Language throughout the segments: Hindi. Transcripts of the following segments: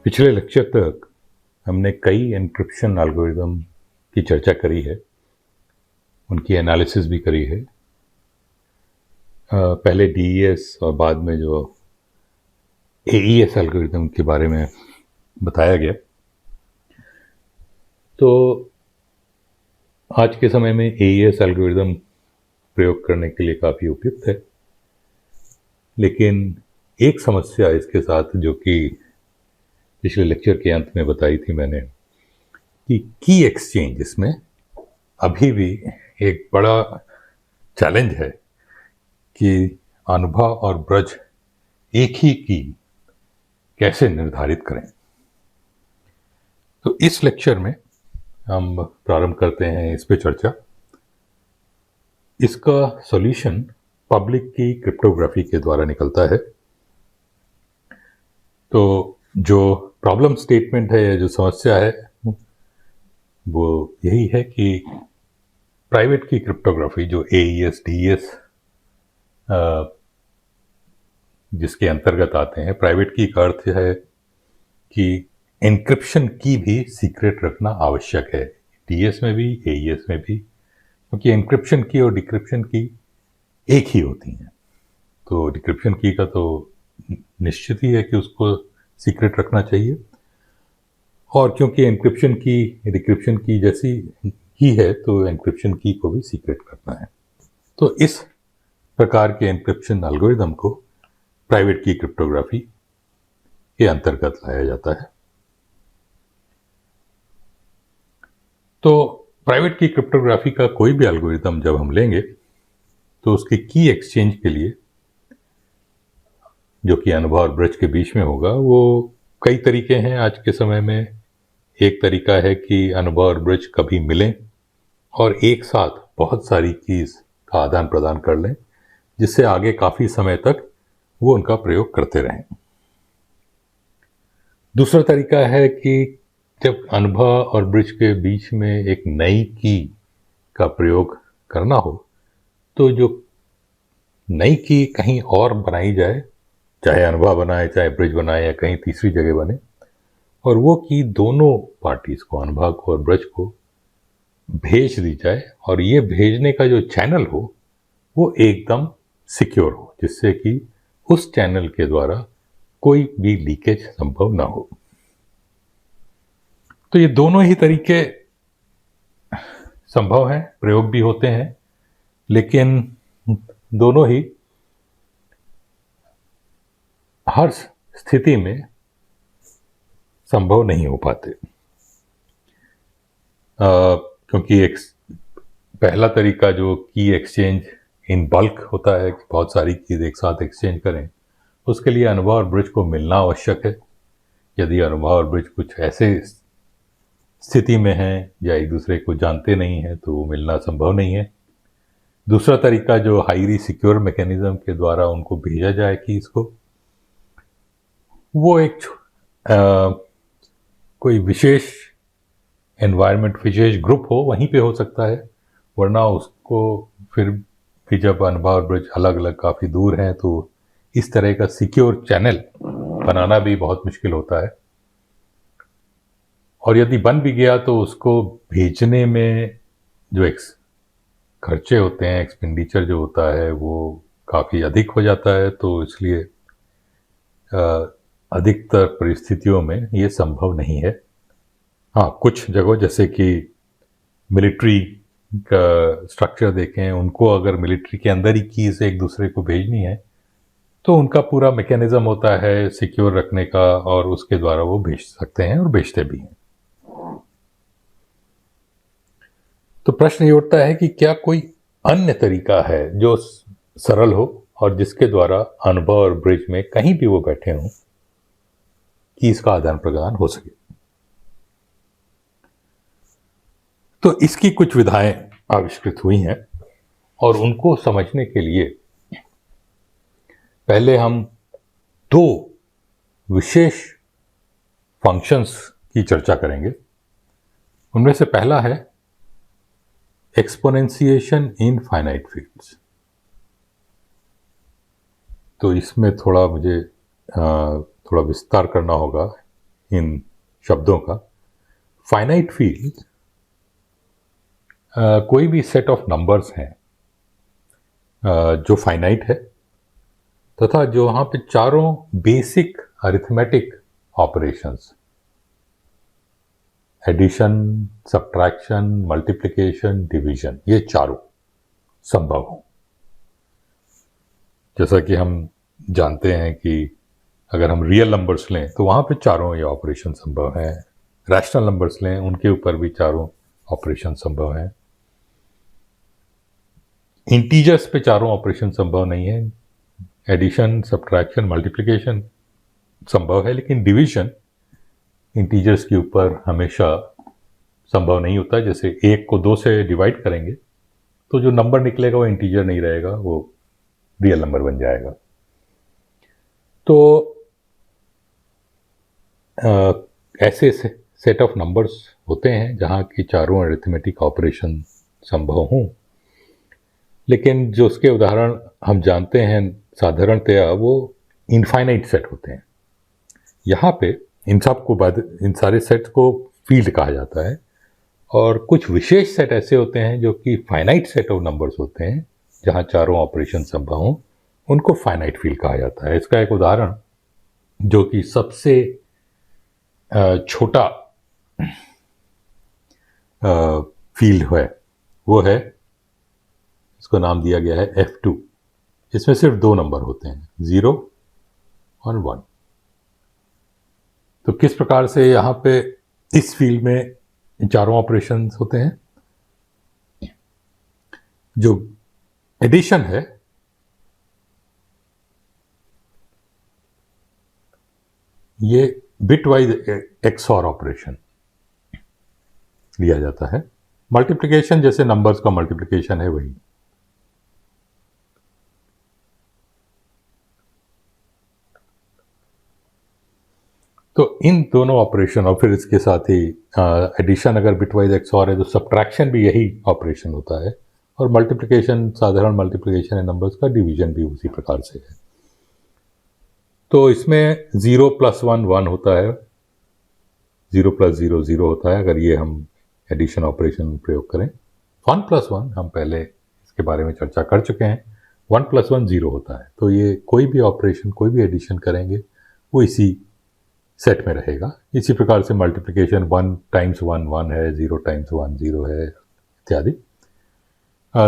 पिछले लेक्चर तक हमने कई एन्क्रिप्शन एल्गोरिदम की चर्चा करी है, उनकी एनालिसिस भी करी है। पहले डीईएस और बाद में जो एईएस एल्गोरिदम के बारे में बताया गया। तो आज के समय में एईएस एल्गोरिदम प्रयोग करने के लिए काफ़ी उपयुक्त है, लेकिन एक समस्या इसके साथ, जो कि पिछले लेक्चर के अंत में बताई थी मैंने, कि की एक्सचेंज इसमें अभी भी एक बड़ा चैलेंज है कि अनुभव और ब्रज एक ही की कैसे निर्धारित करें। तो इस लेक्चर में हम प्रारंभ करते हैं इस पे चर्चा। इसका सॉल्यूशन पब्लिक की क्रिप्टोग्राफी के द्वारा निकलता है। तो जो प्रॉब्लम स्टेटमेंट है, जो समस्या है, वो यही है कि प्राइवेट की क्रिप्टोग्राफी, जो एईएस डीईएस जिसके अंतर्गत आते हैं, प्राइवेट की का अर्थ है कि एन्क्रिप्शन की भी सीक्रेट रखना आवश्यक है, डीएस में भी एईएस में भी, क्योंकि एन्क्रिप्शन की और डिक्रिप्शन की एक ही होती हैं। तो डिक्रिप्शन की का तो निश्चित ही है कि उसको सीक्रेट रखना चाहिए, और क्योंकि एन्क्रिप्शन की डिक्रिप्शन की जैसी ही है, तो एन्क्रिप्शन की को भी सीक्रेट रखना है। तो इस प्रकार के एन्क्रिप्शन एल्गोरिदम को प्राइवेट की क्रिप्टोग्राफी के अंतर्गत लाया जाता है। तो प्राइवेट की क्रिप्टोग्राफी का कोई भी एल्गोरिदम जब हम लेंगे, तो उसके की एक्सचेंज के लिए, जो कि अनुभव और ब्रज के बीच में होगा, वो कई तरीके हैं आज के समय में। एक तरीका है कि अनुभव और ब्रज कभी मिलें और एक साथ बहुत सारी कीज का आदान प्रदान कर लें, जिससे आगे काफ़ी समय तक वो उनका प्रयोग करते रहें। दूसरा तरीका है कि जब अनुभव और ब्रज के बीच में एक नई की का प्रयोग करना हो, तो जो नई की कहीं और बनाई जाए, चाहे अनुभव बनाए, चाहे ब्रज बनाए, या कहीं तीसरी जगह बने, और वो की दोनों पार्टीज को, अनुभव को और ब्रज को, भेज दी जाए, और ये भेजने का जो चैनल हो वो एकदम सिक्योर हो, जिससे कि उस चैनल के द्वारा कोई भी लीकेज संभव ना हो। तो ये दोनों ही तरीके संभव हैं, प्रयोग भी होते हैं, लेकिन दोनों ही हर स्थिति में संभव नहीं हो पाते। क्योंकि एक पहला तरीका, जो की एक्सचेंज इन बल्क होता है, कि बहुत सारी कीज एक साथ एक्सचेंज करें, उसके लिए अनुभव और ब्रज को मिलना आवश्यक है। यदि अनुभव और ब्रज कुछ ऐसे स्थिति में हैं या एक दूसरे को जानते नहीं हैं, तो वो मिलना संभव नहीं है। दूसरा तरीका, जो हाईली सिक्योर मैकेनिज्म के द्वारा उनको भेजा जाए कीज को, वो एक कोई विशेष एनवायरनमेंट, विशेष ग्रुप हो, वहीं पे हो सकता है, वरना उसको फिर भी जब अनुभव और ब्रज अलग अलग काफ़ी दूर हैं, तो इस तरह का सिक्योर चैनल बनाना भी बहुत मुश्किल होता है। और यदि बन भी गया, तो उसको भेजने में जो खर्चे होते हैं, एक्सपेंडिचर जो होता है, वो काफ़ी अधिक हो जाता है। तो इसलिए अधिकतर परिस्थितियों में ये संभव नहीं है। हाँ, कुछ जगह जैसे कि मिलिट्री का स्ट्रक्चर देखें, उनको अगर मिलिट्री के अंदर ही की से एक दूसरे को भेजनी है, तो उनका पूरा मैकेनिज्म होता है सिक्योर रखने का, और उसके द्वारा वो भेज सकते हैं और भेजते भी हैं। तो प्रश्न ये उठता है कि क्या कोई अन्य तरीका है जो सरल हो और जिसके द्वारा अनुभव और ब्रिज में कहीं भी वो बैठे हों, कि इसका आदान प्रदान हो सके। तो इसकी कुछ विधाएं आविष्कृत हुई हैं, और उनको समझने के लिए पहले हम दो विशेष फंक्शंस की चर्चा करेंगे। उनमें से पहला है एक्सपोनेंशिएशन इन फाइनाइट फील्ड्स। तो इसमें थोड़ा मुझे थोड़ा विस्तार करना होगा। इन शब्दों का। फाइनाइट फील्ड कोई भी सेट ऑफ नंबर्स हैं जो फाइनाइट है तथा जो वहाँ पे चारों basic arithmetic operations, addition, subtraction, multiplication, division, ये चारों संभव हों। जैसा कि हम जानते हैं कि अगर हम रियल नंबर्स लें तो वहाँ पे चारों ये ऑपरेशन संभव हैं। रैशनल नंबर्स लें, उनके ऊपर भी चारों ऑपरेशन संभव हैं। इंटीजर्स पे चारों ऑपरेशन संभव नहीं है। एडिशन, सब्ट्रैक्शन, मल्टीप्लिकेशन संभव है, लेकिन डिवीजन इंटीजर्स के ऊपर हमेशा संभव नहीं होता। जैसे 1 को 2 से डिवाइड करेंगे तो जो नंबर निकलेगा वो इंटीजर नहीं रहेगा, वो रियल नंबर बन जाएगा। तो ऐसे सेट ऑफ नंबर्स होते हैं जहाँ की चारों अरिथमेटिक ऑपरेशन संभव हों, लेकिन जो उसके उदाहरण हम जानते हैं साधारणतया वो इनफाइनाइट सेट होते हैं। यहाँ पे इन सारे सेट्स को फील्ड कहा जाता है, और कुछ विशेष सेट ऐसे होते हैं जो कि फाइनाइट सेट ऑफ नंबर्स होते हैं जहाँ चारों ऑपरेशन संभव हों, उनको फाइनाइट फील्ड कहा जाता है। इसका एक उदाहरण जो कि सबसे छोटा फील्ड है वो है, इसको नाम दिया गया है F2। इसमें सिर्फ 2 नंबर होते हैं, 0 और 1। तो किस प्रकार से यहाँ पे इस फील्ड में चारों ऑपरेशंस होते हैं? जो एडिशन है ये बिटवाइज XOR ऑपरेशन लिया जाता है। मल्टीप्लिकेशन जैसे नंबर्स का मल्टीप्लिकेशन है वही। तो इन दोनों ऑपरेशन और फिर इसके साथ ही एडिशन अगर बिटवाइज XOR है तो सब्ट्रैक्शन भी यही ऑपरेशन होता है, और मल्टीप्लिकेशन, साधारण मल्टीप्लिकेशन है नंबर्स का, डिवीजन भी उसी प्रकार से है। तो इसमें 0 + 1 1 होता है, 0 + 0 0 होता है अगर ये हम एडिशन ऑपरेशन प्रयोग करें। 1 + 1 हम पहले इसके बारे में चर्चा कर चुके हैं, 1 + 1 0 होता है। तो ये कोई भी ऑपरेशन, कोई भी एडिशन करेंगे वो इसी सेट में रहेगा। इसी प्रकार से मल्टीप्लिकेशन 1 × 1 1 है, 0 × 1 0 है, इत्यादि।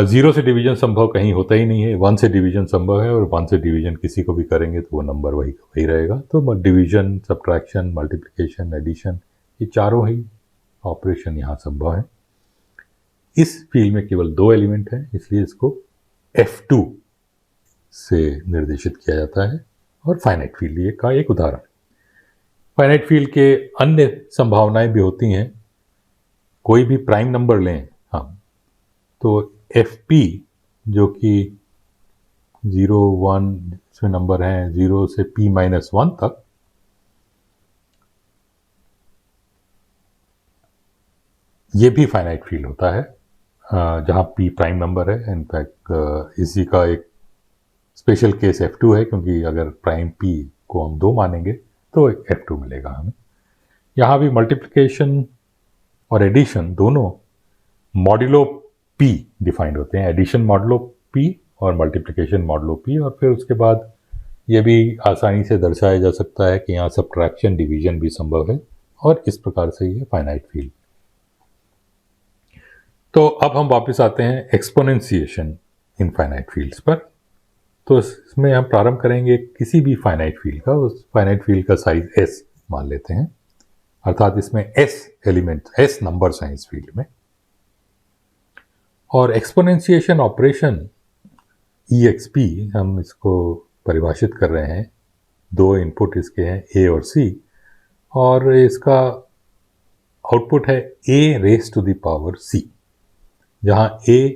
0 से डिवीजन संभव कहीं होता ही नहीं है, 1 से डिवीजन संभव है, और 1 से डिवीजन किसी को भी करेंगे तो वो नंबर वही का वही रहेगा। तो डिवीजन, सब्ट्रैक्शन, मल्टीप्लिकेशन, एडिशन, ये चारों ही ऑपरेशन यहाँ संभव है। इस फील्ड में केवल 2 एलिमेंट हैं, इसलिए इसको F2 से निर्देशित किया जाता है, और फाइनाइट फील्ड का एक उदाहरण। फाइनाइट फील्ड के अन्य संभावनाएं भी होती हैं। कोई भी प्राइम नंबर लें हम, तो FP जो कि 0 1 इसमें नंबर हैं 0 से P-1 तक, ये भी फाइनाइट फील्ड होता है जहाँ P प्राइम नंबर है। इनफैक्ट इसी का एक स्पेशल केस F2 है, क्योंकि अगर प्राइम P को हम 2 मानेंगे तो एक F2 मिलेगा हमें। यहाँ भी मल्टीप्लिकेशन और एडिशन दोनों मॉड्यूलो P डिफाइंड होते हैं, एडिशन मॉड्यूलो P और मल्टीप्लिकेशन मॉड्यूलो P। और फिर उसके बाद ये भी आसानी से दर्शाया जा सकता है कि यहाँ सब्ट्रैक्शन, डिवीजन भी संभव है, और इस प्रकार से ये फाइनाइट फील्ड। तो अब हम वापस आते हैं एक्सपोनेंशिएशन इन फाइनाइट फील्ड्स पर। तो इसमें हम प्रारंभ करेंगे किसी भी फाइनाइट फील्ड का, उस फाइनाइट फील्ड का साइज S मान लेते हैं, अर्थात इसमें S एलिमेंट, S नंबर्स हैं इस फील्ड में। और एक्सपोनेंशिएशन ऑपरेशन EXP हम इसको परिभाषित कर रहे हैं, 2 इनपुट इसके हैं A और C, और इसका आउटपुट है A⁻C, जहाँ A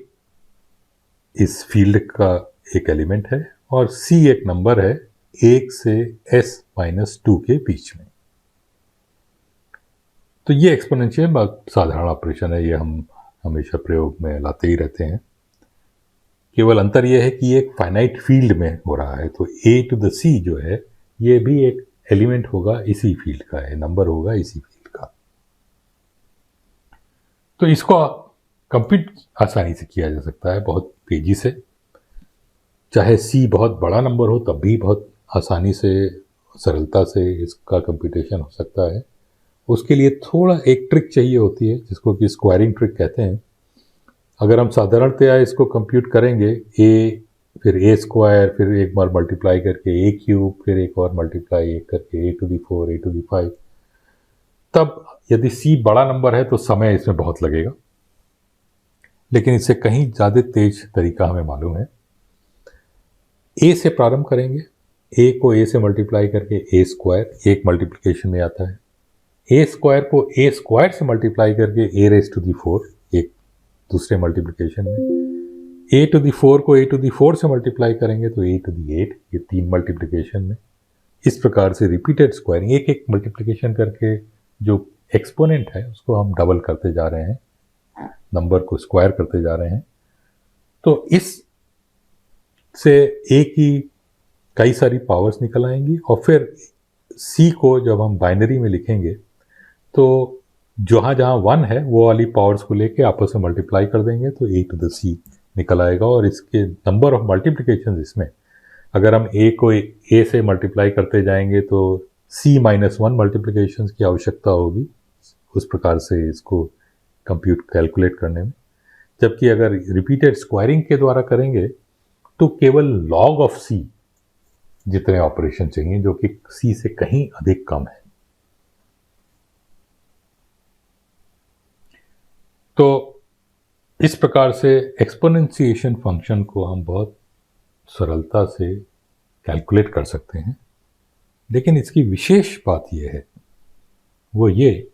इस फील्ड का एक एलिमेंट है और C एक नंबर है 1 से S-2 के बीच में। तो ये एक्सपोनेंशियल साधारण ऑपरेशन है, ये हम हमेशा प्रयोग में लाते ही रहते हैं। केवल अंतर ये है कि ये एक फाइनाइट फील्ड में हो रहा है। तो A to the C जो है ये भी एक एलिमेंट होगा इसी फील्ड का है, नंबर होगा इसी फील्ड का। तो इसको कंप्यूट आसानी से किया जा सकता है, बहुत तेजी से। चाहे सी बहुत बड़ा नंबर हो तब भी बहुत आसानी से, सरलता से इसका कंप्यूटेशन हो सकता है। उसके लिए थोड़ा एक ट्रिक चाहिए होती है जिसको कि स्क्वायरिंग ट्रिक कहते हैं। अगर हम साधारणतया इसको कंप्यूट करेंगे, ए फिर ए स्क्वायर, फिर एक बार मल्टीप्लाई करके ए क्यूब, फिर एक और मल्टीप्लाई करके a⁴, a⁵, तब यदि सी बड़ा नंबर है तो समय इसमें बहुत लगेगा। लेकिन इससे कहीं ज़्यादा तेज तरीका हमें मालूम है। ए से प्रारंभ करेंगे, ए को ए से मल्टीप्लाई करके ए स्क्वायर, एक मल्टीप्लिकेशन में आता है। ए स्क्वायर को ए स्क्वायर से मल्टीप्लाई करके a⁴, एक दूसरे मल्टीप्लिकेशन में। a⁴ को a⁴ से मल्टीप्लाई करेंगे तो a⁸, ये 3 मल्टीप्लिकेशन में। इस प्रकार से रिपीटेड स्क्वायरिंग, एक एक मल्टीप्लिकेशन करके जो एक्सपोनेंट है उसको हम डबल करते जा रहे हैं, नंबर को स्क्वायर करते जा रहे हैं। तो इस से ए की कई सारी पावर्स निकल आएंगी और फिर सी को जब हम बाइनरी में लिखेंगे तो जहाँ जहाँ 1 है वो वाली पावर्स को लेके आपस में मल्टीप्लाई कर देंगे तो a⁻c निकल आएगा। और इसके नंबर ऑफ मल्टीप्लिकेशन, इसमें अगर हम a को a से मल्टीप्लाई करते जाएंगे तो c-1 मल्टीप्लिकेशंस की आवश्यकता होगी उस प्रकार से इसको कंप्यूट कैलकुलेट करने में। जबकि अगर रिपीटेड स्क्वायरिंग के द्वारा करेंगे तो केवल log ऑफ c जितने ऑपरेशन चाहिए, जो कि c से कहीं अधिक कम है। तो इस प्रकार से एक्सपोनेंशिएशन फंक्शन को हम बहुत सरलता से कैलकुलेट कर सकते हैं। लेकिन इसकी विशेष बात यह है, वो ये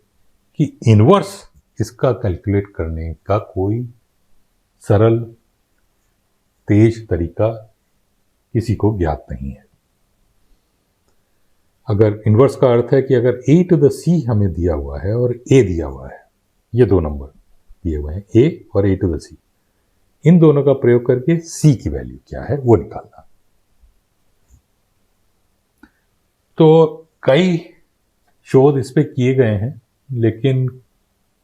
कि इन्वर्स इसका कैलकुलेट करने का कोई सरल तेज तरीका किसी को ज्ञात नहीं है। अगर इन्वर्स का अर्थ है कि अगर a⁻c हमें दिया हुआ है और a दिया हुआ है, ये दो नंबर दिए हुए हैं a और a⁻c, इन दोनों का प्रयोग करके c की वैल्यू क्या है वो निकालना। तो कई शोध इस पे किए गए हैं, लेकिन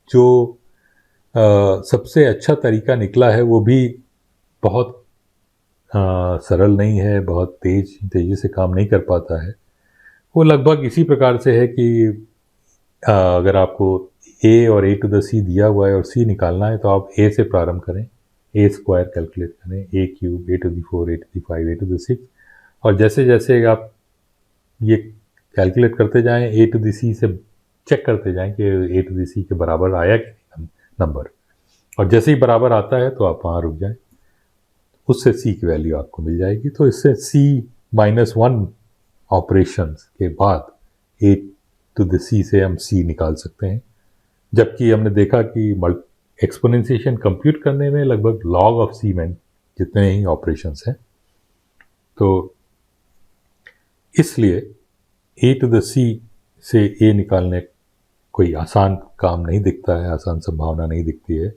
जो सबसे अच्छा तरीका निकला है वो भी बहुत सरल नहीं है, बहुत तेजी से काम नहीं कर पाता है। वो लगभग इसी प्रकार से है कि अगर आपको a और a⁻c दिया हुआ है और c निकालना है तो आप a से प्रारंभ करें, a स्क्वायर कैलकुलेट करें, a⁵, a⁴, a⁵, a⁵, और जैसे जैसे आप ये कैलकुलेट करते जाएं a⁻c से चेक करते जाएं कि a⁻c के बराबर आया कि नहीं नंबर, और जैसे ही बराबर आता है तो आप वहाँ रुक जाएं, उससे c की वैल्यू आपको मिल जाएगी। तो इससे c-1 ऑपरेशंस के बाद a⁻c से हम c निकाल सकते हैं। जबकि हमने देखा कि एक्सपोनेंशिएशन कंप्यूट करने में लगभग log ऑफ c में जितने ही ऑपरेशंस हैं, तो इसलिए a⁻c से a निकालने कोई आसान काम नहीं दिखता है, आसान संभावना नहीं दिखती है।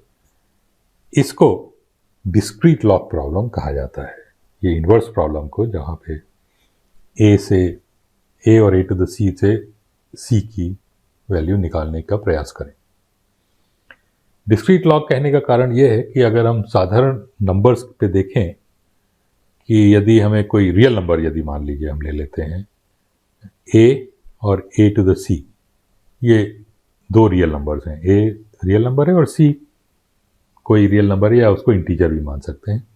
इसको डिस्क्रीट लॉग प्रॉब्लम कहा जाता है, ये इन्वर्स प्रॉब्लम को, जहाँ पे a और a⁻c से c की वैल्यू निकालने का प्रयास करें। डिस्क्रीट लॉग कहने का कारण यह है कि अगर हम साधारण नंबर्स पे देखें कि यदि हमें कोई रियल नंबर, यदि मान लीजिए हम ले लेते हैं a और a⁻c, ये दो रियल नंबर्स हैं, a रियल नंबर है और c कोई रियल नंबर है, या उसको इंटीजर भी मान सकते हैं।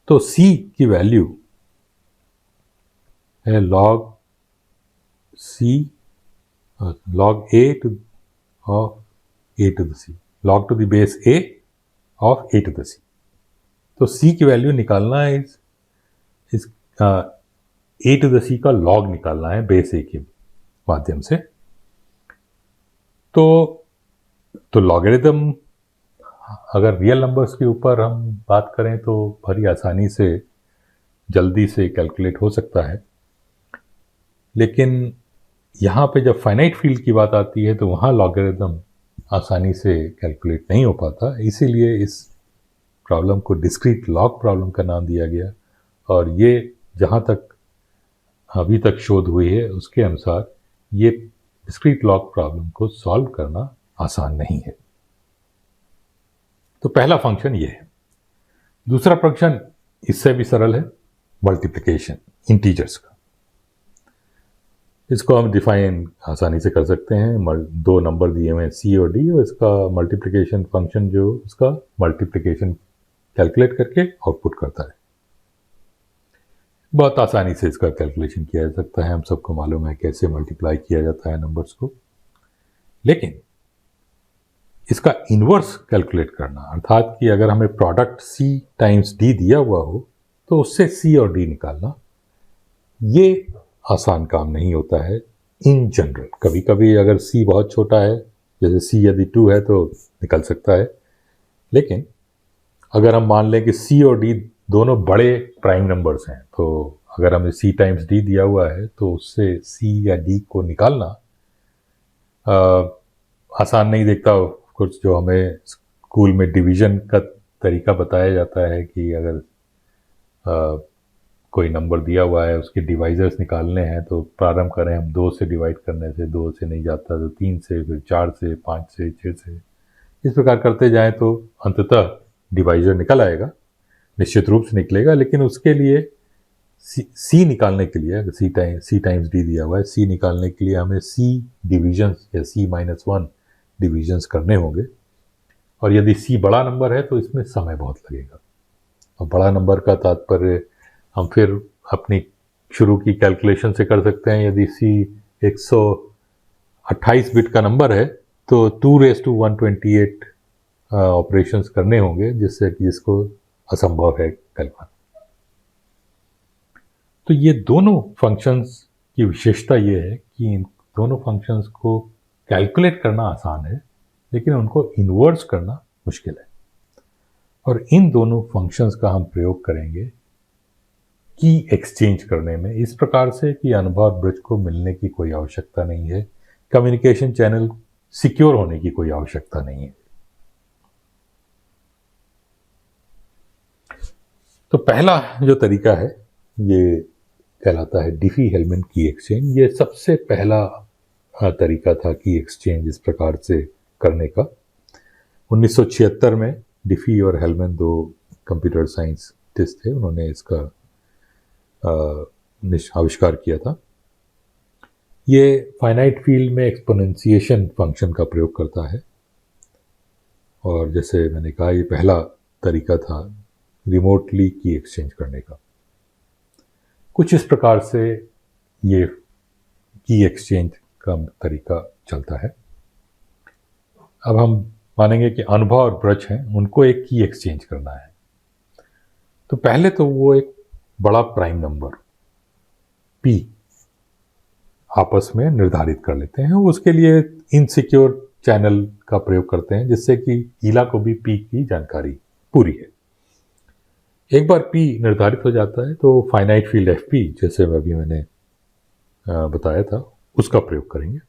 तो c की वैल्यू है log a of a⁻c, log to the base a of a⁻c। तो c की वैल्यू निकालना है, इस a⁻c का log निकालना है बेस a के माध्यम से। तो लॉगरिथम अगर रियल नंबर्स के ऊपर हम बात करें तो बड़ी आसानी से, जल्दी से कैलकुलेट हो सकता है। लेकिन यहाँ पे जब फाइनाइट फील्ड की बात आती है तो वहाँ लॉगरिथम आसानी से कैलकुलेट नहीं हो पाता, इसीलिए इस प्रॉब्लम को डिस्क्रीट लॉग प्रॉब्लम का नाम दिया गया। और ये जहाँ तक अभी तक शोध हुई है उसके अनुसार ये डिस्क्रीट लॉग प्रॉब्लम को सॉल्व करना आसान नहीं है। तो पहला फंक्शन ये है। दूसरा फंक्शन इससे भी सरल है, मल्टीप्लिकेशन इंटीजर्स का। इसको हम डिफाइन आसानी से कर सकते हैं। दो नंबर दिए हुए हैं सी और डी, और इसका मल्टीप्लिकेशन फंक्शन जो उसका मल्टीप्लिकेशन कैलकुलेट करके आउटपुट करता है। बहुत आसानी से इसका कैलकुलेशन किया जा सकता है। हम सबको मालूम है कैसे मल्टीप्लाई किया जाता है नंबर्स को। लेकिन इसका इन्वर्स कैलकुलेट करना, अर्थात कि अगर हमें प्रोडक्ट सी टाइम्स डी दिया हुआ हो तो उससे सी और डी निकालना, ये आसान काम नहीं होता है इन जनरल। कभी कभी अगर सी बहुत छोटा है, जैसे सी यदि 2 है तो निकल सकता है। लेकिन अगर हम मान लें कि सी और डी दोनों बड़े प्राइम नंबर्स हैं, तो अगर हमें सी टाइम्स डी दिया हुआ है तो उससे सी या डी को निकालना आसान नहीं दिखता। कुछ जो हमें स्कूल में डिवीजन का तरीका बताया जाता है कि अगर कोई नंबर दिया हुआ है उसके डिवाइजर्स निकालने हैं तो प्रारंभ करें हम 2 से डिवाइड करने से, 2 से नहीं जाता तो 3 से, फिर 4 से, 5 से, 6 से, इस प्रकार करते जाएं तो अंततः डिवाइजर निकल आएगा, निश्चित रूप से निकलेगा। लेकिन उसके लिए सी निकालने के लिए, अगर सी टाइम्स डी दिया हुआ है, सी निकालने के लिए हमें सी डिविजन्स या C-1 डिविजन्स करने होंगे। और यदि सी बड़ा नंबर है तो इसमें समय बहुत लगेगा। और बड़ा नंबर का तात्पर्य हम फिर अपनी शुरू की कैलकुलेशन से कर सकते हैं। यदि सी 128 बिट का नंबर है तो 2⁻128 ऑपरेशंस करने होंगे, जिसको असंभव है कल्पना। तो ये दोनों फंक्शंस की विशेषता ये है कि इन दोनों फंक्शंस को कैलकुलेट करना आसान है, लेकिन उनको इन्वर्स करना मुश्किल है। और इन दोनों फंक्शंस का हम प्रयोग करेंगे की एक्सचेंज करने में, इस प्रकार से कि अनुभव ब्रिज को मिलने की कोई आवश्यकता नहीं है, कम्युनिकेशन चैनल सिक्योर होने की कोई आवश्यकता नहीं है। तो पहला जो तरीका है ये कहलाता है डिफी-हेल्मन की एक्सचेंज। ये सबसे पहला तरीका था की एक्सचेंज इस प्रकार से करने का। 1976 में डिफी और हेल्मन दो कंप्यूटर साइंटिस्ट थे, उन्होंने इसका आविष्कार किया था। ये फाइनाइट फील्ड में एक्सपोनेंशिएशन फंक्शन का प्रयोग करता है। और जैसे मैंने कहा ये पहला तरीका था रिमोटली की एक्सचेंज करने का। कुछ इस प्रकार से ये की एक्सचेंज का तरीका चलता है। अब हम मानेंगे कि अनुभव और ब्रज हैं, उनको एक की एक्सचेंज करना है। तो पहले तो वो एक बड़ा प्राइम नंबर P आपस में निर्धारित कर लेते हैं। उसके लिए इनसिक्योर चैनल का प्रयोग करते हैं, जिससे कि ईला को भी P की जानकारी पूरी है। एक बार P निर्धारित हो जाता है तो फाइनाइट फील्ड FP, जैसे अभी मैंने बताया था, उसका प्रयोग करेंगे।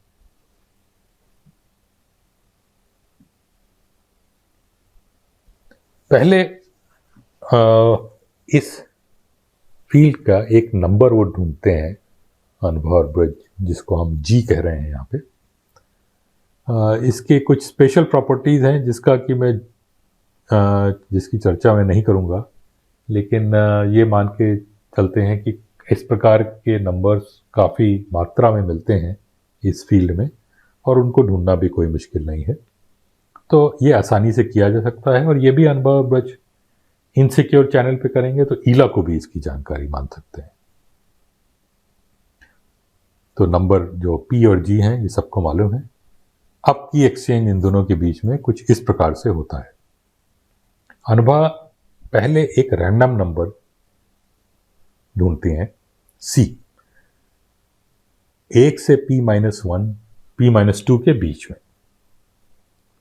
पहले इस फील्ड का एक नंबर वो ढूंढते हैं, अनुभव और ब्रज, जिसको हम G कह रहे हैं यहाँ पे। इसके कुछ स्पेशल प्रॉपर्टीज़ हैं जिसकी चर्चा मैं नहीं करूँगा, लेकिन ये मान के चलते हैं कि इस प्रकार के नंबर्स काफ़ी मात्रा में मिलते हैं इस फील्ड में, और उनको ढूंढना भी कोई मुश्किल नहीं है। तो ये आसानी से किया जा सकता है। और ये भी अनुभव ब्रज इनसिक्योर चैनल पे करेंगे तो ईला को भी इसकी जानकारी मान सकते हैं। तो नंबर जो P और G हैं ये सबको मालूम है। अब की एक्सचेंज इन दोनों के बीच में कुछ इस प्रकार से होता है। अनुभव पहले एक रैंडम नंबर ढूंढते हैं C, 1 से P-1, P-2 के बीच में।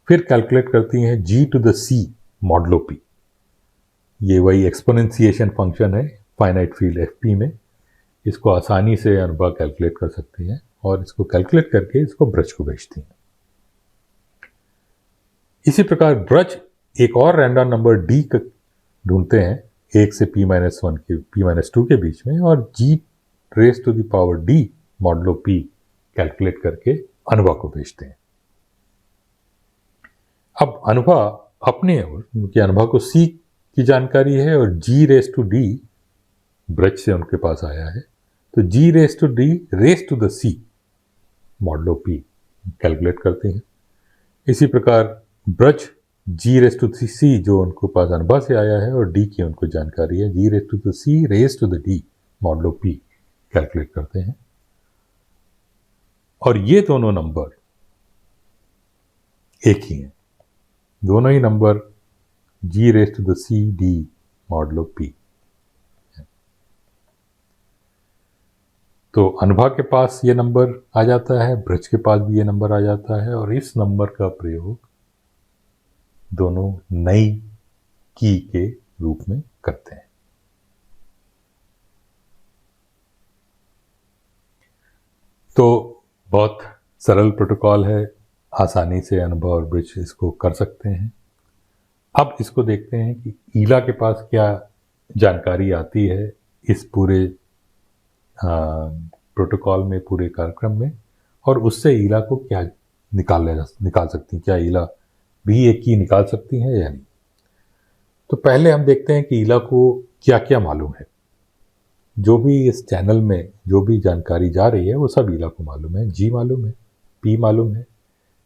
फिर कैलकुलेट करती हैं G to the C modulo P। ये वही एक्सपोनेंशिएशन फंक्शन है फाइनाइट फील्ड FP में। इसको आसानी से अनुभव कैलकुलेट कर सकती हैं और इसको कैलकुलेट करके इसको ब्रज को भेजती हैं। इसी प्रकार ब्रज एक और रैंडम नंबर D ढूंढते हैं 1 से P-1 के P-2 के बीच में, और G raise to the power D modulo P calculate करके अनुभा को भेजते हैं। अब अनुभा अपने क्योंकि अनुभा को सी की जानकारी है और g raise to d Braj से उनके पास आया है, तो g raise to d raise to the c modulo P calculate करते हैं। इसी प्रकार Braj g raise to c जो उनको पास अनुभा से आया है और डी की उनको जानकारी है, g raise to the c raise to the d modulo P calculate करते हैं। और ये दोनों नंबर एक ही हैं, दोनों ही number g raise to the c d modulo P. तो अनुभा के पास ये नंबर आ जाता है, ब्रज के पास भी ये नंबर आ जाता है, और इस नंबर का प्रयोग दोनों नई की के रूप में करते हैं। तो बहुत सरल प्रोटोकॉल है, आसानी से अनुभा और ब्रज इसको कर सकते हैं। अब इसको देखते हैं कि ईला के पास क्या जानकारी आती है इस पूरे प्रोटोकॉल में, पूरे कार्यक्रम में, और उससे ईला को क्या निकाल सकती हैं, क्या ईला भी एक की निकाल सकती हैं या नहीं। तो पहले हम देखते हैं कि ईला को क्या क्या मालूम है। जो भी इस चैनल में जो भी जानकारी जा रही है वो सब ईला को मालूम है। जी मालूम है, पी मालूम है,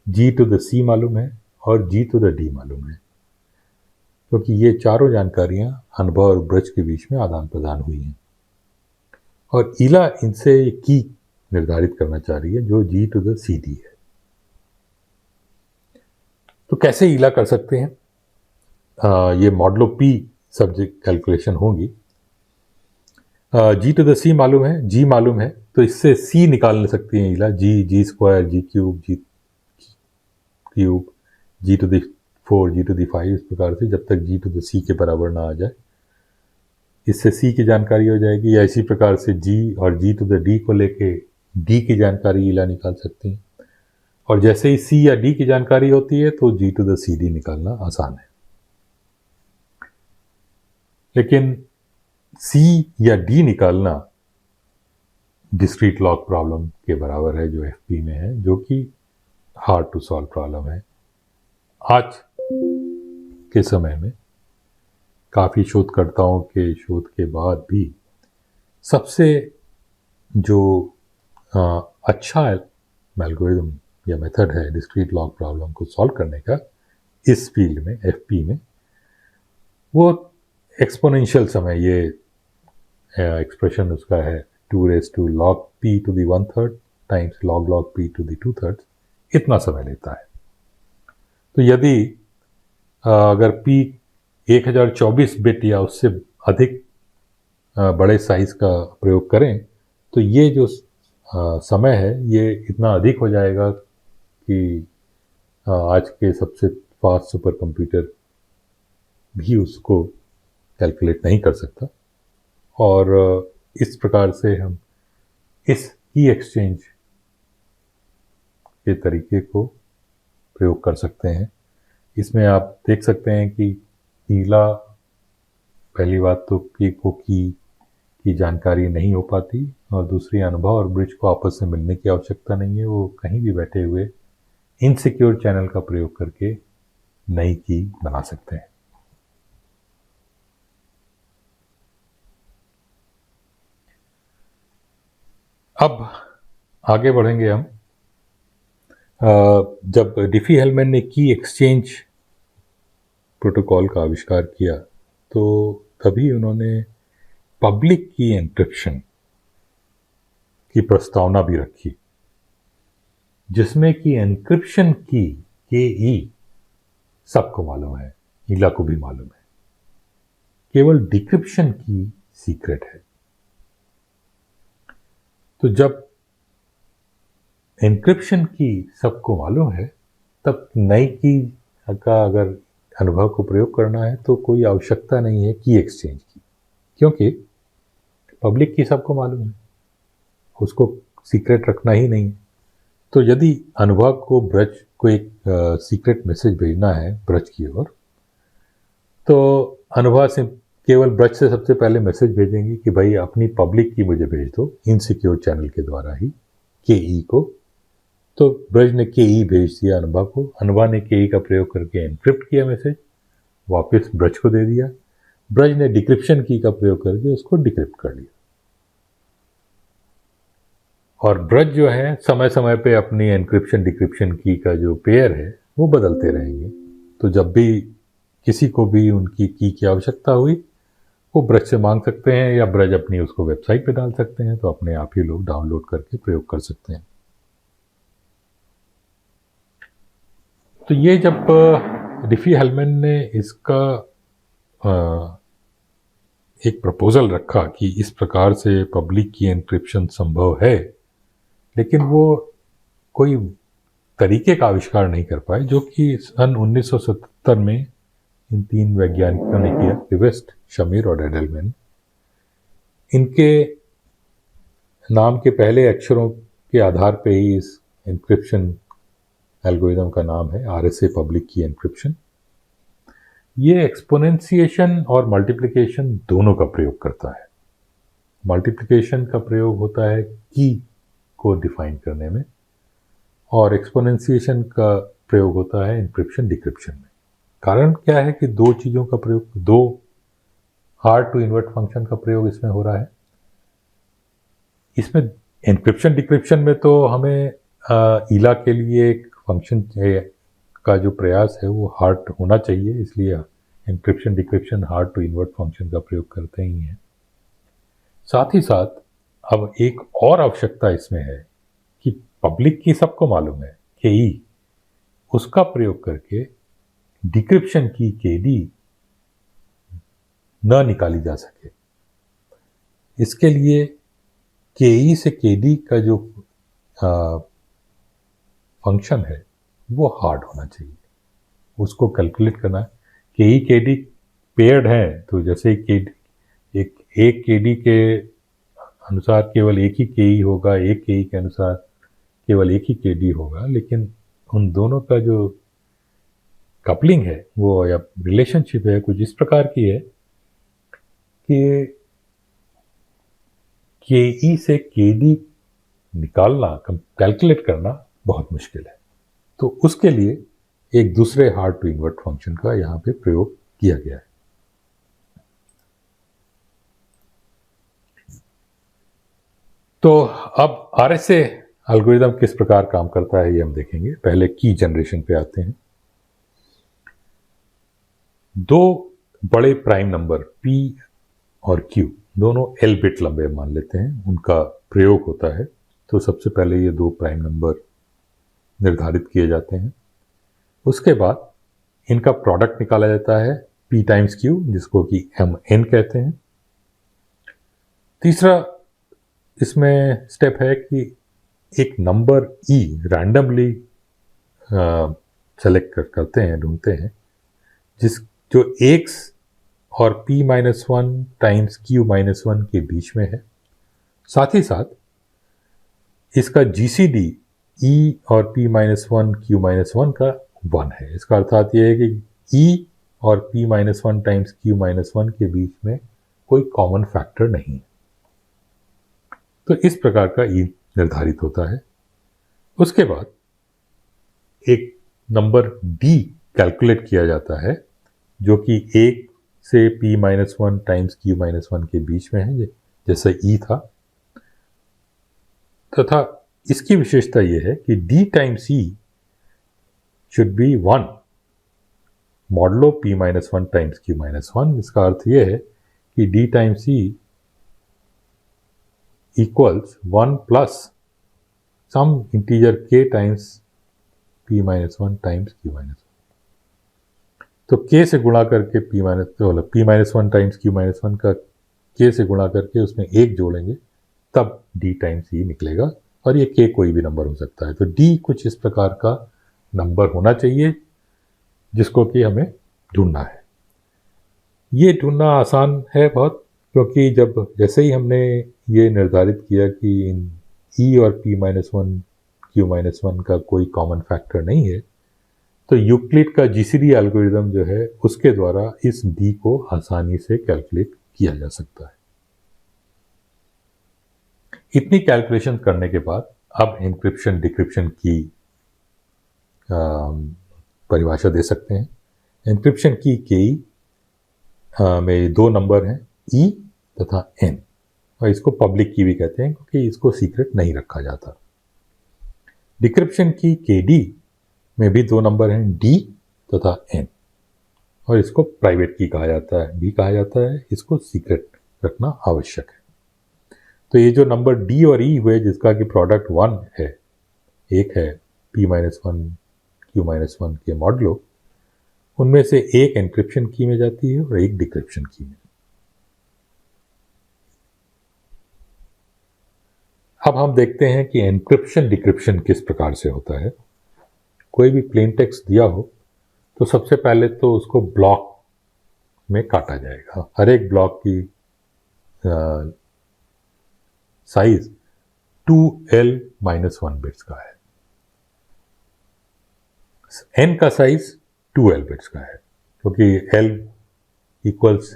जी टू द सी मालूम है और जी टू द डी मालूम है, क्योंकि ये चारों जानकारियां अनुभा और ब्रज के बीच में आदान प्रदान हुई हैं। और ईला इनसे की निर्धारित करना चाह रही है जो जी टू द सी डी है। तो कैसे ईला कर सकते हैं? ये मॉडलो पी सब्जेक्ट कैलकुलेशन होगी। जी टू द सी मालूम है, जी मालूम है, तो इससे सी निकाल सकती हैं Ela. G square, g cube, g to the 4, g to the 5, इस प्रकार से जब तक जी टू द सी के बराबर ना आ जाए, इससे सी की जानकारी हो जाएगी। या इसी प्रकार से जी और जी टू द डी को लेके डी की जानकारी ईला निकाल सकती हैं। और जैसे ही सी या डी की जानकारी होती है तो जी टू द सी डी निकालना आसान है। लेकिन सी या डी निकालना डिस्क्रीट लॉग प्रॉब्लम के बराबर है जो एफपी में है, जो कि हार्ड टू सॉल्व प्रॉब्लम है। आज के समय में काफ़ी शोधकर्ताओं के शोध के बाद भी सबसे जो अच्छा एल्गोरिथम या मेथड है डिस्क्रीट लॉग प्रॉब्लम को सॉल्व करने का इस फील्ड में, एफपी में, वो एक्सपोनेंशियल समय, ये एक्सप्रेशन उसका है 2 raise to log p to the 1/3 times log p to the 2/3, इतना समय लेता है। तो यदि अगर p 1024 बिट या उससे अधिक बड़े साइज का प्रयोग करें तो ये जो समय है ये इतना अधिक हो जाएगा कि आज के सबसे फास्ट सुपर कंप्यूटर भी उसको कैलकुलेट नहीं कर सकता। और इस प्रकार से हम इस की एक्सचेंज के तरीके को प्रयोग कर सकते हैं। इसमें आप देख सकते हैं कि ईला, पहली बात तो पी को की जानकारी नहीं हो पाती, और दूसरी अनुभव और ब्रिज को आपस में मिलने की आवश्यकता नहीं है। वो कहीं भी बैठे हुए इनसिक्योर चैनल का प्रयोग करके नई की बना सकते हैं। अब आगे बढ़ेंगे हम। जब डिफी-हेलमैन ने की एक्सचेंज प्रोटोकॉल का आविष्कार किया तो तभी उन्होंने पब्लिक की एन्क्रिप्शन की प्रस्तावना भी रखी, जिसमें कि एन्क्रिप्शन की के सबको मालूम है, ईला को भी मालूम है, केवल डिक्रिप्शन की सीक्रेट है। तो जब एन्क्रिप्शन की सबको मालूम है तब नई की का अगर अनुभव को प्रयोग करना है तो कोई आवश्यकता नहीं है की एक्सचेंज की, क्योंकि पब्लिक की सबको मालूम है, उसको सीक्रेट रखना ही नहीं है। तो यदि अनुभव को ब्रज को एक सीक्रेट मैसेज भेजना है ब्रज की ओर, तो अनुभव से केवल ब्रज से सबसे पहले मैसेज भेजेंगी कि भाई अपनी पब्लिक की मुझे भेज दो इनसिक्योर चैनल के द्वारा ही के को। तो ब्रज ने के भेज दिया अनुभा को, अनुभा ने के का प्रयोग करके एनक्रिप्ट किया मैसेज, वापस ब्रज को दे दिया, ब्रज ने डिक्रिप्शन की का प्रयोग करके उसको डिक्रिप्ट कर लिया। और ब्रज जो है समय समय पे अपनी एनक्रिप्शन डिक्रिप्शन की का जो पेयर है वो बदलते रहेंगे। तो जब भी किसी को भी उनकी की आवश्यकता हुई वो ब्रज से मांग सकते हैं, या ब्रज अपनी उसको वेबसाइट पे डाल सकते हैं, तो अपने आप ही लोग डाउनलोड करके प्रयोग कर सकते हैं। तो ये जब डिफी-हेलमैन ने इसका एक प्रपोजल रखा कि इस प्रकार से पब्लिक की एनक्रिप्शन संभव है, लेकिन वो कोई तरीके का आविष्कार नहीं कर पाए, जो कि सन 1977 में इन तीन वैज्ञानिकों ने किया, लिवेस्ट, शमीर और एडेलमैन। इनके नाम के पहले अक्षरों के आधार पे ही इस एनक्रिप्शन एल्गोरिदम का नाम है RSA पब्लिक की एनक्रिप्शन। ये एक्सपोनेंशिएशन और मल्टीप्लिकेशन दोनों का प्रयोग करता है। मल्टीप्लिकेशन का प्रयोग होता है की को डिफाइन करने में, और एक्सपोनेंशिएशन का प्रयोग होता है एनक्रिप्शन डिक्रिप्शन में। कारण क्या है कि दो चीज़ों का प्रयोग, दो हार्ड टू इन्वर्ट फंक्शन का प्रयोग इसमें हो रहा है। इसमें एनक्रिप्शन डिक्रिप्शन में तो हमें ईला के लिए एक फंक्शन का जो प्रयास है वो हार्ड होना चाहिए, इसलिए encryption decryption hard to invert function का प्रयोग करते ही हैं। साथ ही साथ अब एक और आवश्यकता इसमें है कि पब्लिक की सबको मालूम है के उसका प्रयोग करके डिक्रिप्शन की केडी न निकाली जा सके। इसके लिए के से केडी का जो फंक्शन है वो हार्ड होना चाहिए, उसको कैलकुलेट करना है। केडी पेयर्ड है, तो जैसे एक केडी के अनुसार केवल एक ही के होगा, एक के के अनुसार केवल एक ही केडी होगा, लेकिन उन दोनों का जो कपलिंग है वो या रिलेशनशिप है कुछ इस प्रकार की है कि के से केडी निकालना, कैलकुलेट करना बहुत मुश्किल है। तो उसके लिए एक दूसरे हार्ड टू इन्वर्ट फंक्शन का यहाँ पे प्रयोग किया गया है। तो अब RSA एल्गोरिदम किस प्रकार काम करता है ये हम देखेंगे। पहले की जनरेशन पे आते हैं। दो बड़े प्राइम नंबर P और Q दोनों L बिट लंबे मान लेते हैं, उनका प्रयोग होता है। तो सबसे पहले ये दो प्राइम नंबर निर्धारित किए जाते हैं, उसके बाद इनका प्रोडक्ट निकाला जाता है P टाइम्स Q, जिसको कि MN कहते हैं। तीसरा इसमें स्टेप है कि एक नंबर E रैंडमली सेलेक्ट करते हैं, ढूंढते हैं, जो X और P-1 टाइम्स Q-1 के बीच में है। साथ ही साथ इसका GCD E और P-1 Q-1 का 1 है। इसका अर्थात यह है कि E और P-1 टाइम्स Q-1 के बीच में कोई कॉमन फैक्टर नहीं है। तो इस प्रकार का E निर्धारित होता है। उसके बाद एक नंबर D कैलकुलेट किया जाता है, जो कि 1 से P-1 टाइम्स Q-1 के बीच में है, जैसा E था। तथा इसकी विशेषता यह है कि D times E should be 1 modulo P-1 times Q-1। इसका अर्थ यह है कि D times E equals 1 plus some integer K times P-1 times Q-1। तो K से गुणा करके P-1 टाइम्स Q-1 का K से गुणा करके उसमें 1 जोड़ेंगे, तब D टाइम्स E निकलेगा, और ये K कोई भी नंबर हो सकता है। तो D कुछ इस प्रकार का नंबर होना चाहिए जिसको कि हमें ढूंढना है। ये ढूंढना आसान है बहुत, क्योंकि जैसे ही हमने ये निर्धारित किया कि इन E और P-1 Q-1 का कोई कॉमन फैक्टर नहीं है, तो यूक्लिड का जीसीडी एल्गोरिदम जो है उसके द्वारा इस डी को आसानी से कैलकुलेट किया जा सकता है। इतनी कैलकुलेशन करने के बाद अब इंक्रिप्शन डिक्रिप्शन की परिभाषा दे सकते हैं। इंक्रिप्शन की के में दो नंबर हैं ई तथा एन, और इसको पब्लिक की भी कहते हैं क्योंकि इसको सीक्रेट नहीं रखा जाता। डिक्रिप्शन की के डी में भी दो नंबर हैं डी तथा एन, और इसको प्राइवेट की कहा जाता है, भी कहा जाता है, इसको सीक्रेट रखना आवश्यक है। तो ये जो नंबर डी और ई हुए जिसका कि प्रोडक्ट 1 है, एक है P-1 Q-1 के मॉडलो, उनमें से एक एन्क्रिप्शन की में जाती है और एक डिक्रिप्शन की में। अब हम देखते हैं कि एन्क्रिप्शन डिक्रिप्शन किस प्रकार से होता है। कोई भी प्लेन टेक्स्ट दिया हो तो सबसे पहले तो उसको ब्लॉक में काटा जाएगा। हर एक ब्लॉक की साइज 2L-1 बिट्स का है। n का साइज 2L बिट्स का है क्योंकि L equals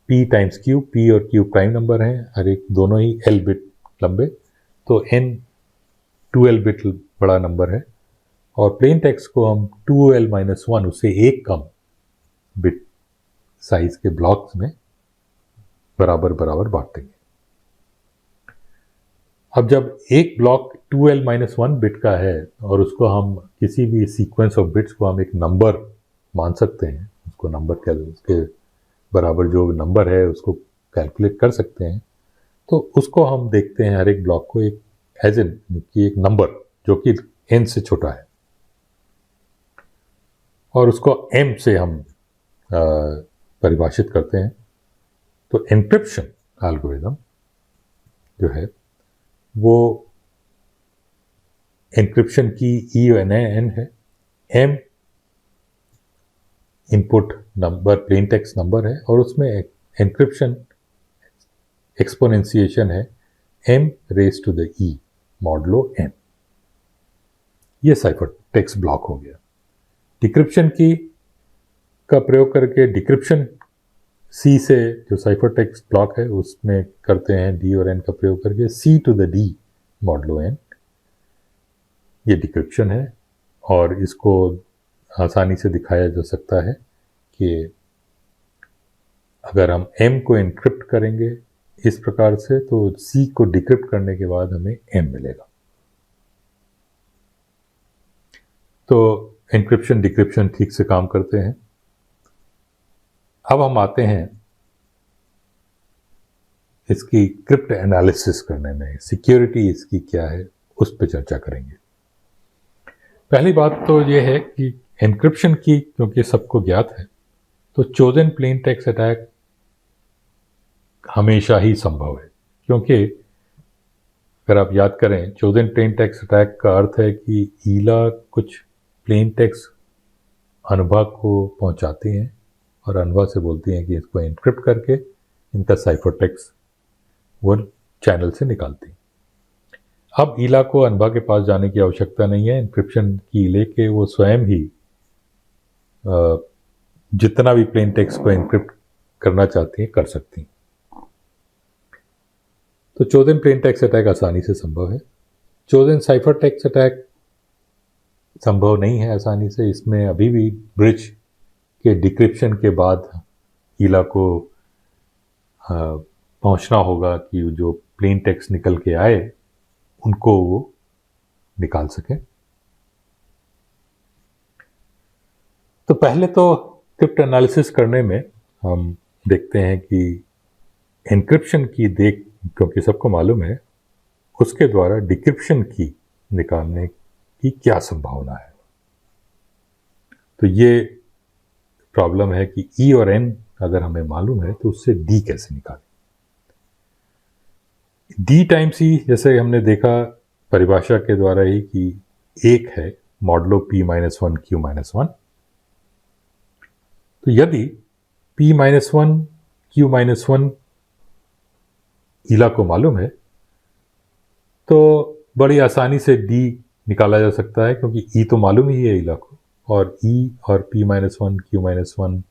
P times Q, P और Q प्राइम नंबर हैं, हर एक दोनों ही L बिट लंबे, तो n 2L बिट बड़ा नंबर है। और प्लेन टेक्स्ट को हम 2L-1 उससे एक कम बिट साइज के ब्लॉक्स में बराबर बराबर बांट देंगे। अब जब एक ब्लॉक 2L-1 बिट का है और उसको हम किसी भी सीक्वेंस ऑफ बिट्स को हम एक नंबर मान सकते हैं, उसको नंबर उसके बराबर जो नंबर है उसको कैलकुलेट कर सकते हैं, तो उसको हम देखते हैं हर एक ब्लॉक को एक एज एन कि एक नंबर जो कि n से छोटा है, और उसको m से हम परिभाषित करते हैं। तो एन्क्रिप्शन एल्गोरिदम जो है वो एन्क्रिप्शन की ई और एन है, m input number plain text number है, और उसमें एन्क्रिप्शन एक्सपोनेंशिएशन है m raise to the e modulo n। ये साइफर टेक्स्ट ब्लॉक हो गया। डिक्रिप्शन की का प्रयोग करके डिक्रिप्शन C से जो साइफर टेक्स्ट ब्लॉक है उसमें करते हैं D और N का प्रयोग करके C to the D modulo N। ये डिक्रिप्शन है और इसको आसानी से दिखाया जा सकता है कि अगर हम M को एनक्रिप्ट करेंगे इस प्रकार से तो C को डिक्रिप्ट करने के बाद हमें M मिलेगा। तो एन्क्रिप्शन डिक्रिप्शन ठीक से काम करते हैं। अब हम आते हैं इसकी क्रिप्ट एनालिसिस करने में, सिक्योरिटी इसकी क्या है उस पर चर्चा करेंगे। पहली बात तो ये है कि एन्क्रिप्शन की क्योंकि सबको ज्ञात है तो चोजन प्लेन टेक्स्ट अटैक हमेशा ही संभव है, क्योंकि अगर आप याद करें चोजन प्लेन टेक्स्ट अटैक का अर्थ है कि ईला कुछ प्लेन टेक्स्ट अनुभा को पहुंचाती हैं और अनुभा से बोलती हैं कि इसको एन्क्रिप्ट करके इनका साइफर टेक्स्ट वो चैनल से निकालती। अब ईला को अनुभा के पास जाने की आवश्यकता नहीं है, एन्क्रिप्शन की लेके वो स्वयं ही जितना भी प्लेन टेक्स्ट को एन्क्रिप्ट करना चाहती हैं कर सकती हैं। तो चोजन प्लेन टेक्स्ट अटैक आसानी से संभव है। चोजन साइफर टेक्स्ट अटैक संभव नहीं है आसानी से। इसमें अभी भी ब्रिज के डिक्रिप्शन के बाद ईला को पहुंचना होगा कि जो प्लेन टेक्स्ट निकल के आए उनको वो निकाल सके। तो पहले तो क्रिप्ट एनालिसिस करने में हम देखते हैं कि एन्क्रिप्शन की क्योंकि सबको मालूम है उसके द्वारा डिक्रिप्शन की निकालने की क्या संभावना है। तो ये प्रॉब्लम है कि ई और एन अगर हमें मालूम है तो उससे डी कैसे निकालें। डी टाइम्स ई जैसे हमने देखा परिभाषा के द्वारा ही कि एक है मॉडलो P-1 Q-1। तो यदि P-1 Q-1 ईला को मालूम है तो बड़ी आसानी से डी निकाला जा सकता है, क्योंकि ई तो मालूम ही है ईला को और E और P-1 Q-1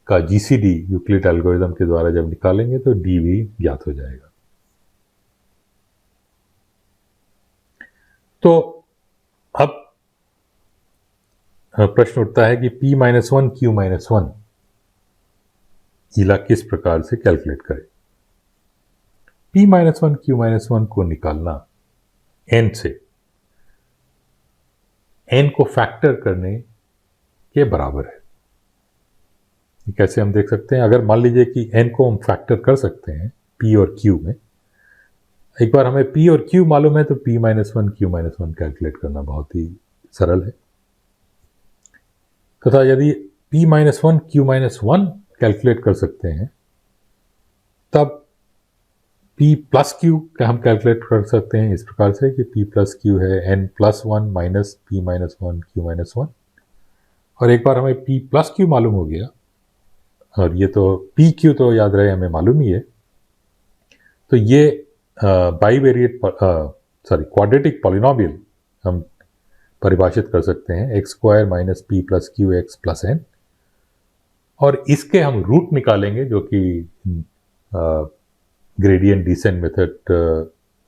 का GCD यूक्लिड एल्गोरिदम के द्वारा जब निकालेंगे तो D भी ज्ञात हो जाएगा। तो अब प्रश्न उठता है कि P-1 Q-1 ईला किस प्रकार से कैलकुलेट करें। P-1 Q-1 को निकालना n से n को फैक्टर करने के बराबर है। कैसे हम देख सकते हैं, अगर मान लीजिए कि n को हम फैक्टर कर सकते हैं P और Q में, एक बार हमें P और Q मालूम है तो P-1 Q-1 कैलकुलेट करना बहुत ही सरल है। तथा यदि P-1 Q-1 कैलकुलेट कर सकते हैं तब P प्लस Q का हम कैलकुलेट कर सकते हैं इस प्रकार से कि P प्लस Q है n+1 माइनस P-1 Q-1, और एक बार हमें P प्लस Q मालूम हो गया, और ये तो P Q तो याद रहे हमें मालूम ही है, तो ये बाईवेरिएट क्वाड्रेटिक पॉलिनोमियल हम परिभाषित कर सकते हैं x² minus P plus Q x plus n, और इसके हम रूट निकालेंगे जो कि gradient descent method,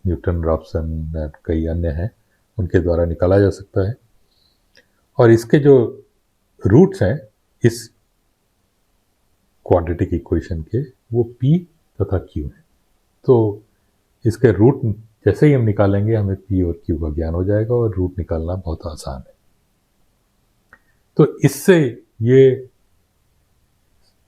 Newton Raphson कई अन्य हैं उनके द्वारा निकाला जा सकता है, और इसके जो रूट्स हैं इस क्वाड्रेटिक इक्वेशन के वो P तथा Q हैं। तो इसके रूट जैसे ही हम निकालेंगे हमें P और Q का ज्ञान हो जाएगा और रूट निकालना बहुत आसान है। तो इससे ये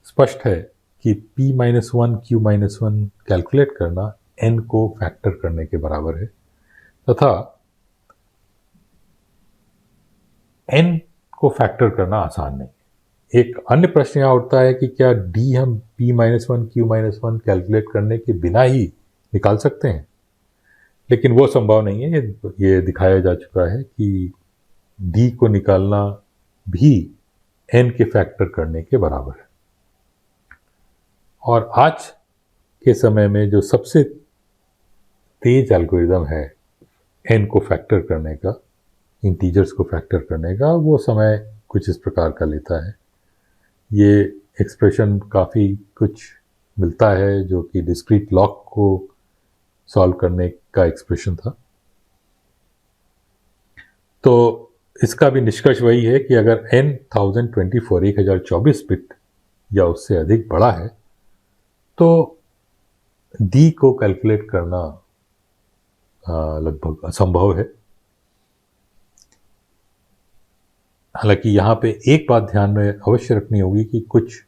स्पष्ट है कि P-1 Q-1 कैलकुलेट करना n को फैक्टर करने के बराबर है, तथा n को फैक्टर करना आसान नहीं। एक अन्य प्रश्न यहाँ उठता है कि क्या D हम P-1 Q-1 कैलकुलेट करने के बिना ही निकाल सकते हैं, लेकिन वो संभव नहीं है। ये दिखाया जा चुका है कि D को निकालना भी n के फैक्टर करने के बराबर है, और आज के समय में जो सबसे तेज एल्गोरिदम है n को फैक्टर करने का, इंटीजर्स को फैक्टर करने का, वो समय कुछ इस प्रकार का लेता है। ये एक्सप्रेशन काफ़ी कुछ मिलता है जो कि डिस्क्रीट लॉग को सॉल्व करने का एक्सप्रेशन था। तो इसका भी निष्कर्ष वही है कि अगर n 1024 बिट या उससे अधिक बड़ा है तो D को कैलकुलेट करना लगभग असंभव है। हालांकि यहाँ पे एक बात ध्यान में अवश्य रखनी होगी कि कुछ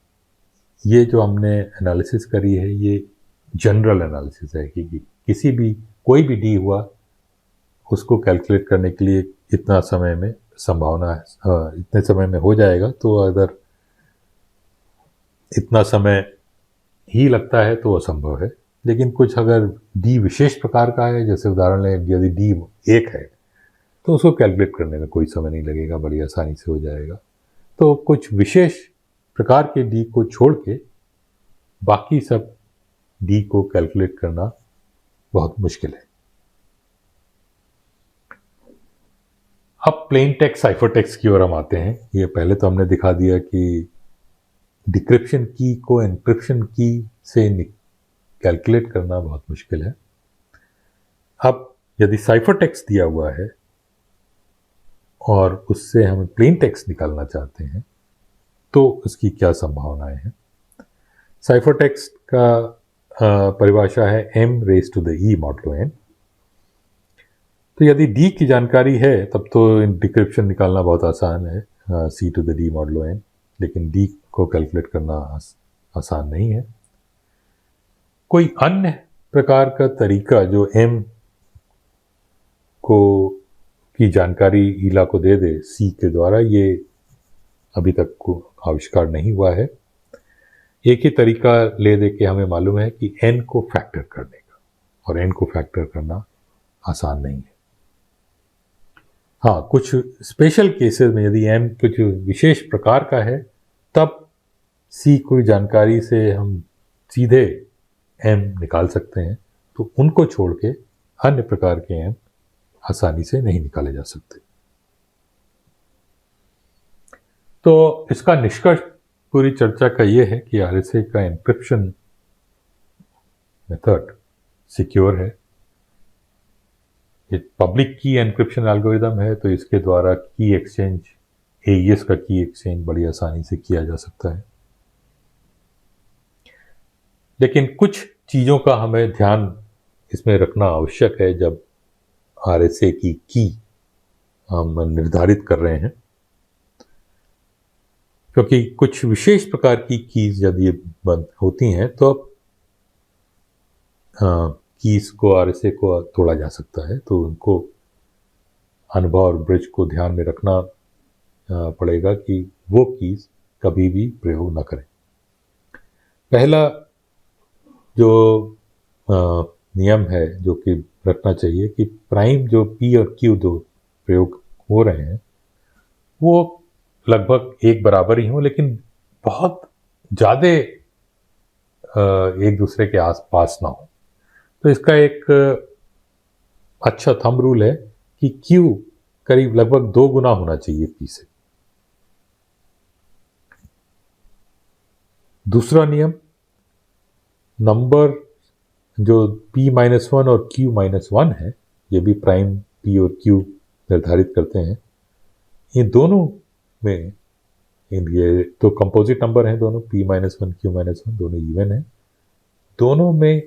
ये जो हमने एनालिसिस करी है ये जनरल एनालिसिस है कि किसी भी कोई भी D हुआ उसको कैलकुलेट करने के लिए इतना समय में संभावना है, इतने समय में हो जाएगा। तो अगर इतना समय ही लगता है तो असंभव है, लेकिन कुछ अगर D विशेष प्रकार का है, जैसे उदाहरण लें यदि D 1 है तो उसको कैलकुलेट करने में कोई समय नहीं लगेगा, बड़ी आसानी से हो जाएगा। तो कुछ विशेष प्रकार के D को छोड़ के बाकी सब D को कैलकुलेट करना बहुत मुश्किल है। अब प्लेन टेक्स्ट साइफर टेक्स्ट की ओर हम आते हैं। ये पहले तो हमने दिखा दिया कि डिक्रिप्शन की को एन्क्रिप्शन की से कैलकुलेट करना बहुत मुश्किल है। अब यदि साइफर टेक्स्ट दिया हुआ है और उससे हम प्लेन टेक्स्ट निकालना चाहते हैं तो उसकी क्या संभावनाएं हैं। साइफर टेक्स्ट का परिभाषा है m raise to the e modulo n। तो यदि D की जानकारी है तब तो डिक्रिप्शन निकालना बहुत आसान है, c to the d modulo n, लेकिन D को कैलकुलेट करना आसान नहीं है। कोई अन्य प्रकार का तरीका जो m को की जानकारी ईला को दे दे C के द्वारा, ये अभी तक को आविष्कार नहीं हुआ है। एक ही तरीका ले दे के हमें मालूम है कि n को फैक्टर करने का, और n को फैक्टर करना आसान नहीं है। हाँ, कुछ स्पेशल केसेस में यदि m कुछ विशेष प्रकार का है तब C कोई जानकारी से हम सीधे m निकाल सकते हैं, तो उनको छोड़ के अन्य प्रकार के m आसानी से नहीं निकाले जा सकते। तो इसका निष्कर्ष पूरी चर्चा का ये है कि आरएसए का एन्क्रिप्शन मेथड सिक्योर है। ये पब्लिक की एन्क्रिप्शन एल्गोरिदम है, तो इसके द्वारा की एक्सचेंज, एईएस का की एक्सचेंज बड़ी आसानी से किया जा सकता है। लेकिन कुछ चीज़ों का हमें ध्यान इसमें रखना आवश्यक है जब आरएसए की हम निर्धारित कर रहे हैं, क्योंकि कुछ विशेष प्रकार की कीज जब ये बंद होती हैं तो अब कीज को, आरएसए को तोड़ा जा सकता है। तो उनको अनुभव और ब्रिज को ध्यान में रखना पड़ेगा कि वो कीज कभी भी प्रयोग न करें। पहला जो नियम है जो कि रखना चाहिए कि प्राइम जो पी और क्यू दो प्रयोग हो रहे हैं वो लगभग एक बराबर ही हों, लेकिन बहुत ज़्यादा एक दूसरे के आसपास ना हो। तो इसका एक अच्छा थंब रूल है कि क्यू करीब लगभग 2 गुना होना चाहिए पी से। दूसरा नियम, नंबर जो p-1 और q-1 है, ये भी प्राइम p और q निर्धारित करते हैं। ये दोनों में, ये तो कंपोजिट नंबर हैं दोनों, p-1 q-1 दोनों इवन हैं। दोनों में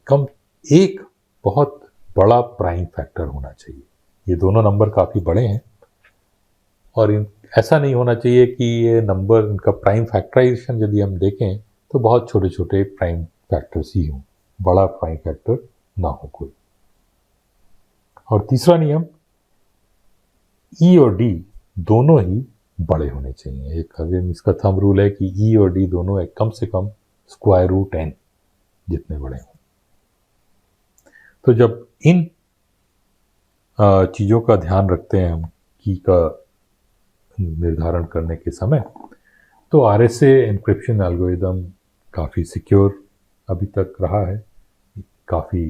कम एक बहुत बड़ा प्राइम फैक्टर होना चाहिए। ये दोनों नंबर काफ़ी बड़े हैं और ऐसा नहीं होना चाहिए कि ये नंबर, इनका प्राइम फैक्टराइजेशन यदि हम देखें तो बहुत छोटे छोटे प्राइम फैक्टर्स ही हों, बड़ा प्राइम फैक्टर ना हो कोई। और तीसरा नियम, ई और डी दोनों ही बड़े होने चाहिए। एक अगर इसका थंब रूल है कि ई और डी दोनों एक कम से कम √n जितने बड़े हों। तो जब इन चीज़ों का ध्यान रखते हैं हम की का निर्धारण करने के समय, तो आरएसए एन्क्रिप्शन एल्गोरिदम काफ़ी सिक्योर अभी तक रहा है, काफ़ी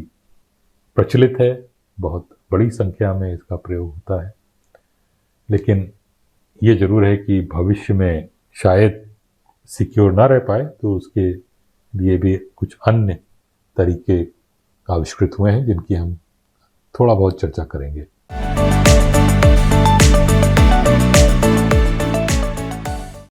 प्रचलित है, बहुत बड़ी संख्या में इसका प्रयोग होता है। लेकिन ये ज़रूर है कि भविष्य में शायद सिक्योर ना रह पाए, तो उसके लिए भी कुछ अन्य तरीके आविष्कृत हुए हैं जिनकी हम थोड़ा बहुत चर्चा करेंगे।